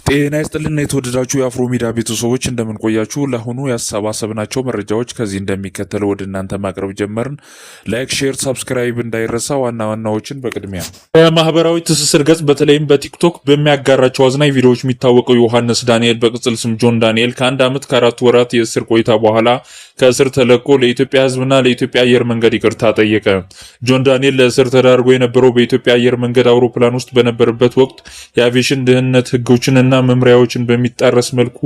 ጤና ይስጥልና የተወደዳችሁ የአፍሮ ሚዲያ ቤተሰቦች እንደምን ቆያችሁ? ለአሁኑ ያሰባሰብናቸው መረጃዎች ከዚህ እንደሚከተለው ወደ እናንተ ማቅረብ ጀመርን። ላይክ፣ ሼር፣ ሰብስክራይብ እንዳይረሳ። ዋና ዋናዎችን በቅድሚያ በማህበራዊ ትስስር ገጽ በተለይም በቲክቶክ በሚያጋራቸው አዝናኝ ቪዲዮዎች የሚታወቀው ዮሐንስ ዳንኤል በቅጽል ስም ጆን ዳንኤል ከ1 ዓመት ከ4 ወራት የእስር ቆይታ በኋላ ከእስር ተለቆ ለኢትዮጵያ ሕዝብና ለኢትዮጵያ አየር መንገድ ይቅርታ ጠየቀ። ጆን ዳንኤል ለእስር ተዳርጎ የነበረው በኢትዮጵያ አየር መንገድ አውሮፕላን ውስጥ በነበረበት ወቅት የአቪዬሽን ደህንነት ህጎችንና መምሪያዎችን በሚጣረስ መልኩ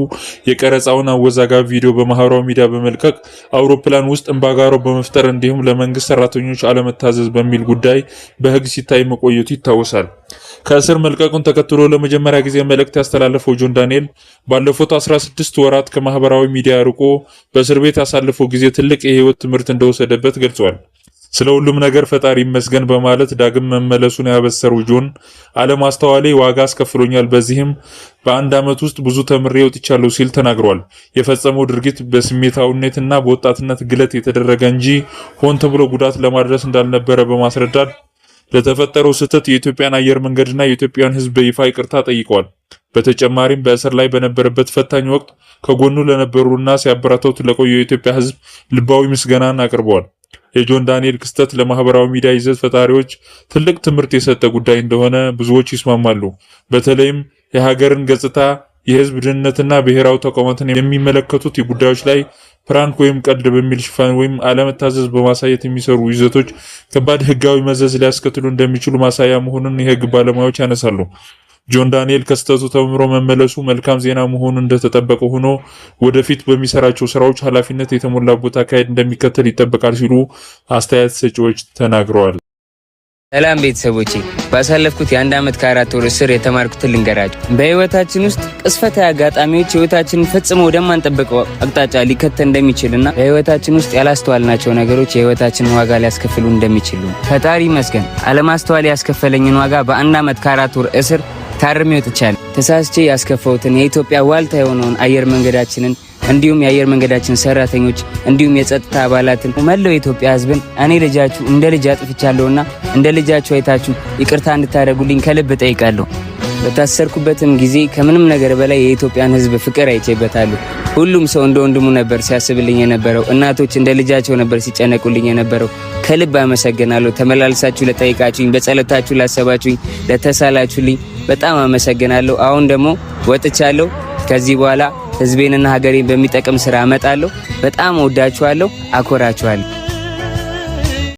የቀረጻውን አወዛጋቢ ቪዲዮ በማህበራዊ ሚዲያ በመልቀቅ አውሮፕላን ውስጥ እምባጋሮ በመፍጠር እንዲሁም ለመንግስት ሰራተኞች አለመታዘዝ በሚል ጉዳይ በህግ ሲታይ መቆየቱ ይታወሳል። ከእስር መልቀቁን ተከትሎ ለመጀመሪያ ጊዜ መልእክት ያስተላለፈው ጆን ዳንኤል ባለፉት 16 ወራት ከማህበራዊ ሚዲያ ርቆ በእስር ቤት ያሳለፈው ጊዜ ትልቅ የህይወት ትምህርት እንደወሰደበት ገልጿል። ስለ ሁሉም ነገር ፈጣሪ ይመስገን በማለት ዳግም መመለሱን ያበሰረው ጆን አለማስተዋሌ ዋጋ አስከፍሎኛል፣ በዚህም በአንድ ዓመት ውስጥ ብዙ ተምሬ ወጥቻለሁ ሲል ተናግሯል። የፈጸመው ድርጊት በስሜታዊነትና በወጣትነት ግለት የተደረገ እንጂ ሆን ተብሎ ጉዳት ለማድረስ እንዳልነበረ በማስረዳት ለተፈጠረው ስህተት የኢትዮጵያን አየር መንገድና የኢትዮጵያን ህዝብ በይፋ ይቅርታ ጠይቀዋል። በተጨማሪም በእስር ላይ በነበረበት ፈታኝ ወቅት ከጎኑ ለነበሩና ሲያበረታቱት ለቆየው የኢትዮጵያ ህዝብ ልባዊ ምስጋናን አቅርበዋል። የጆን ዳንኤል ክስተት ለማህበራዊ ሚዲያ ይዘት ፈጣሪዎች ትልቅ ትምህርት የሰጠ ጉዳይ እንደሆነ ብዙዎች ይስማማሉ። በተለይም የሀገርን ገጽታ፣ የህዝብ ደህንነትና ብሔራዊ ተቋማትን የሚመለከቱት ጉዳዮች ላይ ፕራንክ ወይም ቀልድ በሚል ሽፋን ወይም አለመታዘዝ በማሳየት የሚሰሩ ይዘቶች ከባድ ህጋዊ መዘዝ ሊያስከትሉ እንደሚችሉ ማሳያ መሆኑን የህግ ባለሙያዎች ያነሳሉ። ጆን ዳንኤል ከስተቱ ተምሮ መመለሱ መልካም ዜና መሆኑ እንደተጠበቀ ሆኖ ወደፊት በሚሰራቸው ስራዎች ኃላፊነት የተሞላበት አካሄድ እንደሚከተል ይጠበቃል ሲሉ አስተያየት ሰጪዎች ተናግረዋል። ሰላም ቤተሰቦቼ፣ ባሳለፍኩት የ1 ዓመት ከ4 ወር እስር የተማርኩትን ልንገራችሁ። በህይወታችን ውስጥ ቅስፈታዊ አጋጣሚዎች ህይወታችንን ፈጽሞ ወደማንጠብቀው አቅጣጫ ሊከተል እንደሚችልና በህይወታችን ውስጥ ያላስተዋልናቸው ነገሮች የህይወታችንን ዋጋ ሊያስከፍሉ እንደሚችሉ ፈጣሪ ይመስገን። አለማስተዋል ያስከፈለኝን ዋጋ በ1 ዓመት ከ4 ወር እስር ታርሜ ወጥቻለሁ። ተሳስቼ ያስከፈውትን የኢትዮጵያ ዋልታ የሆነውን አየር መንገዳችንን እንዲሁም የአየር መንገዳችን ሰራተኞች እንዲሁም የጸጥታ አባላትን መላው የኢትዮጵያ ህዝብን እኔ ልጃችሁ እንደ ልጅ አጥፍቻለሁና እንደ ልጃችሁ አይታችሁ ይቅርታ እንድታደርጉልኝ ከልብ ጠይቃለሁ። በታሰርኩበትም ጊዜ ከምንም ነገር በላይ የኢትዮጵያን ህዝብ ፍቅር አይቼበታለሁ። ሁሉም ሰው እንደ ወንድሙ ነበር ሲያስብልኝ የነበረው። እናቶች እንደ ልጃቸው ነበር ሲጨነቁልኝ የነበረው። ከልብ አመሰግናለሁ። ተመላልሳችሁ ለጠይቃችሁኝ፣ በጸሎታችሁ ላሰባችሁኝ፣ ለተሳላችሁልኝ በጣም አመሰግናለሁ። አሁን ደግሞ ወጥቻለሁ። ከዚህ በኋላ ህዝቤንና ሀገሬን በሚጠቅም ስራ አመጣለሁ። በጣም ወዳችኋለሁ፣ አኮራችኋለሁ።